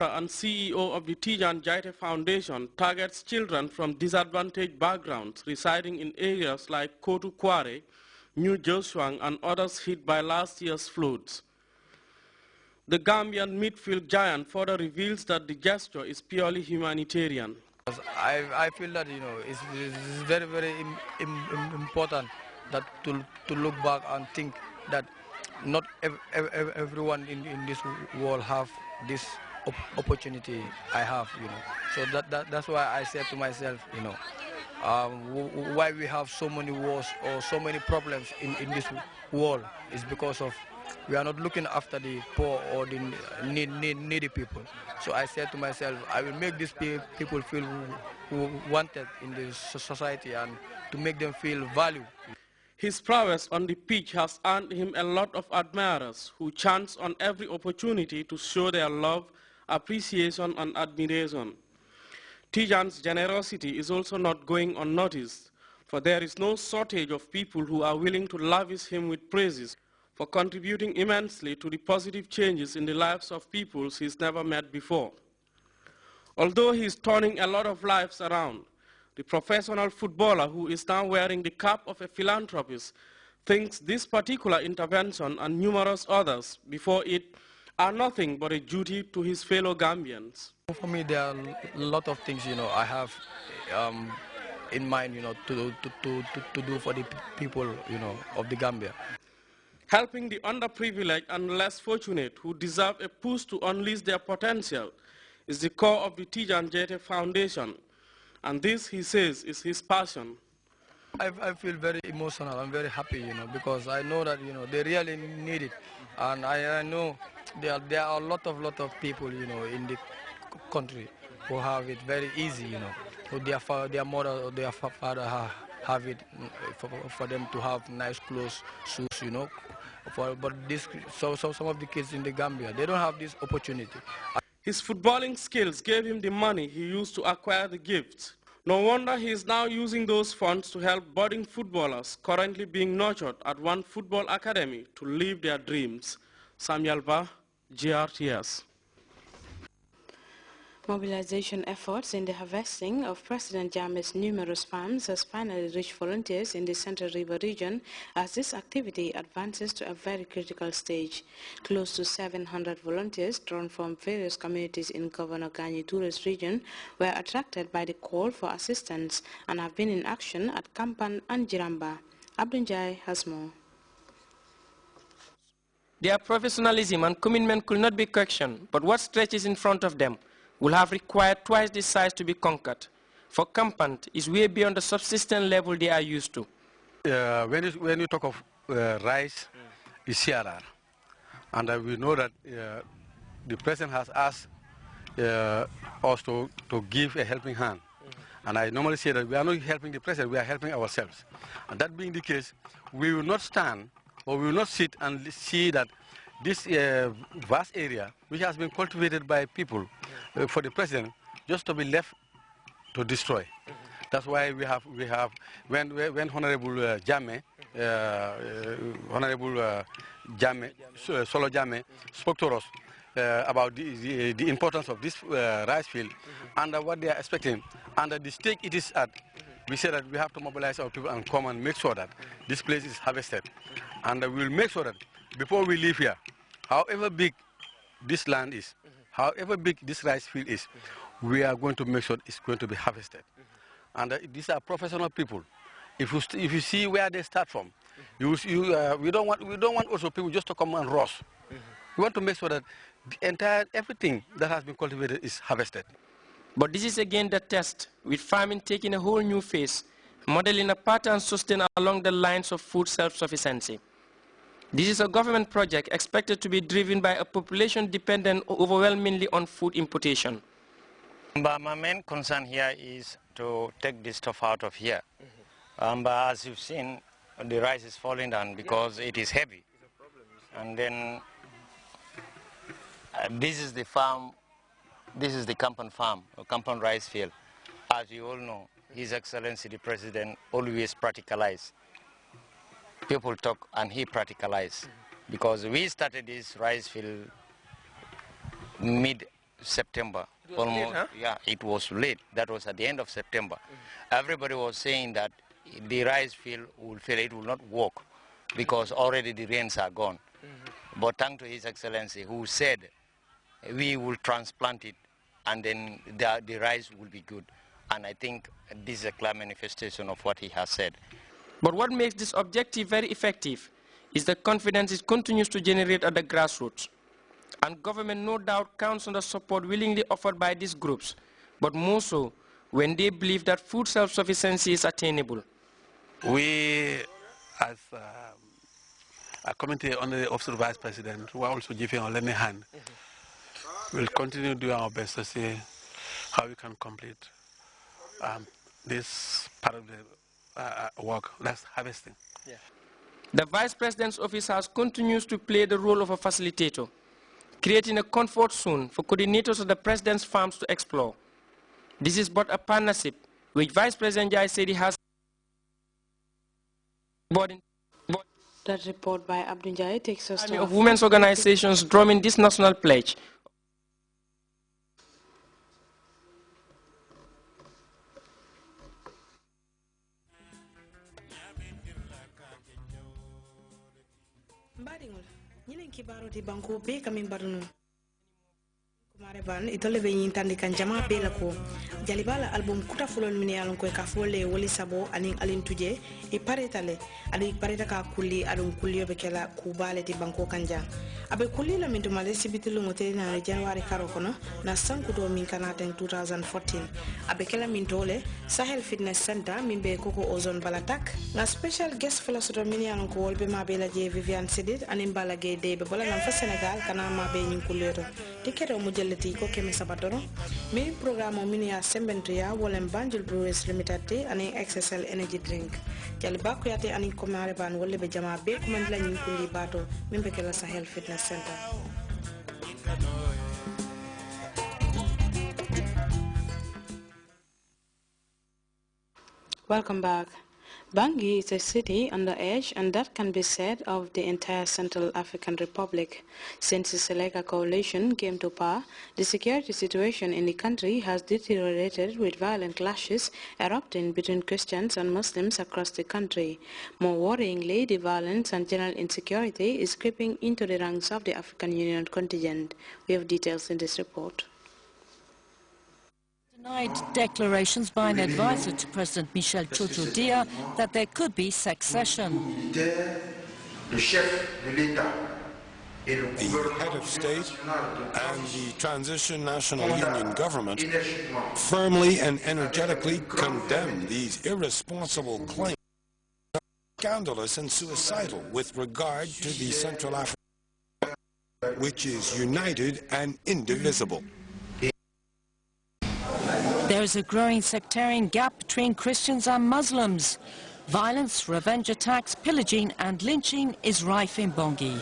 And CEO of the Tijan Jaite Foundation targets children from disadvantaged backgrounds residing in areas like Kotu Kware, New Joshua and others hit by last year's floods. The Gambian midfield giant further reveals that the gesture is purely humanitarian. I feel that it's very important that to look back and think that not everyone in this world have this opportunity I have, So that's why I said to myself, why we have so many wars or so many problems in this world is because of we are not looking after the poor or the needy people. So I said to myself, I will make these people feel wanted in the society and to make them feel valued. His prowess on the pitch has earned him a lot of admirers who chance on every opportunity to show their love, appreciation and admiration. Tijan's generosity is also not going unnoticed, for there is no shortage of people who are willing to lavish him with praises for contributing immensely to the positive changes in the lives of peoples he's never met before. Although he is turning a lot of lives around, the professional footballer who is now wearing the cap of a philanthropist thinks this particular intervention and numerous others before it are nothing but a duty to his fellow Gambians. For me, there are a lot of things, I have in mind, to do for the people, of the Gambia. Helping the underprivileged and less fortunate who deserve a push to unleash their potential is the core of the Tijan Jaite Foundation. And this, he says, is his passion. I feel very emotional. I'm very happy, because I know that, they really need it. And I know there are a lot of people, in the country who have it very easy, who their mother or their father have it for them to have nice clothes, shoes, but some of the kids in the Gambia, they don't have this opportunity. His footballing skills gave him the money he used to acquire the gifts. No wonder he is now using those funds to help budding footballers currently being nurtured at one football academy to live their dreams. Samuel Ba, Grts. Mobilization efforts in the harvesting of President Jammeh's numerous farms has finally reached volunteers in the Central River region as this activity advances to a very critical stage. Close to 700 volunteers drawn from various communities in Governor Gani Toure's region were attracted by the call for assistance and have been in action at Kampan and Jiramba. Abdunjai has more. Their professionalism and commitment could not be questioned, but what stretches in front of them will have required twice this size to be conquered. For Campant is way beyond the subsistence level they are used to. When you talk of rice, it's CRR. And we know that the President has asked us to give a helping hand. And I normally say that we are not helping the President, we are helping ourselves. And that being the case, we will not stand or we will not sit and see that this vast area, which has been cultivated by people for the President, just to be left to destroy. That's why we have when Honorable Jammeh, Solo Jammeh spoke to us about the importance of this rice field and what they are expecting, and the stage it is at, we said that we have to mobilize our people and come and make sure that this place is harvested. And we will make sure that before we leave here, however big this land is, however big this rice field is, we are going to make sure it's going to be harvested. And these are professional people. If you see where they start from, we don't want also people just to come and rush. We want to make sure that the everything that has been cultivated is harvested. But this is again the test, with farming taking a whole new phase, modeling a pattern sustained along the lines of food self-sufficiency. This is a government project expected to be driven by a population dependent overwhelmingly on food importation. But my main concern here is to take this stuff out of here. But as you've seen, the rice is falling down because it is heavy. And then this is the farm, this is the Kampan farm, or Kampan rice field. As you all know, His Excellency the President always practicalizes. People talk and he practicalizes. Because we started this rice field mid September. It was late, huh? Yeah, it was late. That was at the end of September. Everybody was saying that the rice field will fail, it will not work because already the rains are gone. But thanks to His Excellency, who said we will transplant it and then the rice will be good. And I think this is a clear manifestation of what he has said. But what makes this objective very effective is the confidence it continues to generate at the grassroots. And government no doubt counts on the support willingly offered by these groups, but more so when they believe that food self-sufficiency is attainable. We, as a committee under the Office of the Vice President, who are also giving a lending hand, will continue to do our best to see how we can complete this part of the work, that's harvesting. Yeah. The Vice President's office has continues to play the role of a facilitator, creating a comfort zone for coordinators of the President's farms to explore. This is but a partnership which Vice President Jai said he has. That report by Abdul Jai takes us to of women's organizations drumming this national pledge. Mareban itole be yintandi kan jama be la ko jalibala album kuta fulol mini alon ko ka fole woli sabo anin alin tuje e paretale adi pareta ka kulli adon kulliyo be kala kubale ti banko kanja abe kulli la min to male sibitilu ngote na January karo kono na sankuto min kanata 2014 abe kala min tole Sahel Fitness Center min be koko ozone balatak na special guest philosopher mini alon ko wolbe ma be la je Vivian Sidit anin bala ge de be bola nam fa Senegal kana ma be nyin kulliyo tikero mu leti ko keme sabatoro mi programme mini ya sembentuya wolem Banjul Brewers Limited ani XSL energy drink jali bakku yate ani ko mare ban wolle be jama be ko man lañu ko li bato min be kala Sahel Fitness Center. Welcome back. Bangui is a city on the edge, and that can be said of the entire Central African Republic. Since the Seleka coalition came to power, the security situation in the country has deteriorated with violent clashes erupting between Christians and Muslims across the country. More worryingly, the violence and general insecurity is creeping into the ranks of the African Union contingent. We have details in this report. Denied declarations by an advisor to President Michel Dia that there could be succession. The head of state and the Transition National Union government firmly and energetically condemn these irresponsible claims, scandalous and suicidal with regard to the Central African, which is united and indivisible. There is a growing sectarian gap between Christians and Muslims. Violence, revenge attacks, pillaging and lynching is rife in Bangui.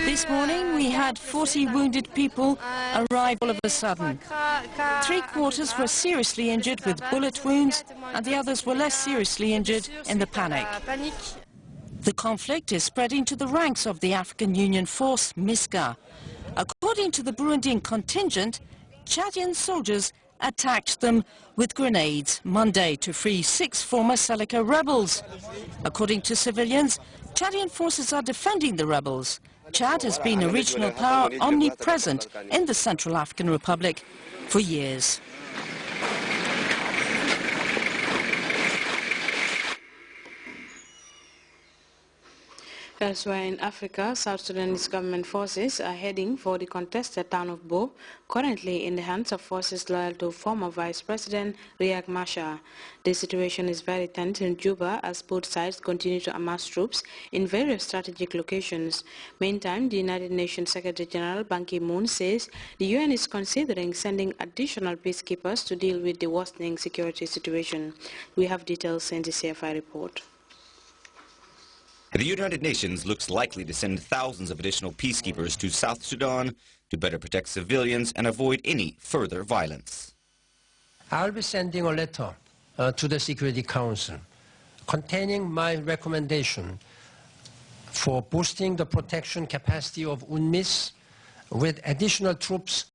This morning we had 40 wounded people arrive all of a sudden. 3/4 were seriously injured with bullet wounds and the others were less seriously injured in the panic. The conflict is spreading to the ranks of the African Union force, MISCA. According to the Burundian contingent, Chadian soldiers attacked them with grenades Monday to free 6 former Seleka rebels. According to civilians, Chadian forces are defending the rebels. Chad has been a regional power omnipresent in the Central African Republic for years. Elsewhere in Africa, South Sudanese government forces are heading for the contested town of Bo, currently in the hands of forces loyal to former Vice President Riek Machar. The situation is very tense in Juba as both sides continue to amass troops in various strategic locations. Meantime, the United Nations Secretary General Ban Ki-moon says the UN is considering sending additional peacekeepers to deal with the worsening security situation. We have details in the CFI report. The United Nations looks likely to send thousands of additional peacekeepers to South Sudan to better protect civilians and avoid any further violence. I'll be sending a letter to the Security Council containing my recommendation for boosting the protection capacity of UNMISS, with additional troops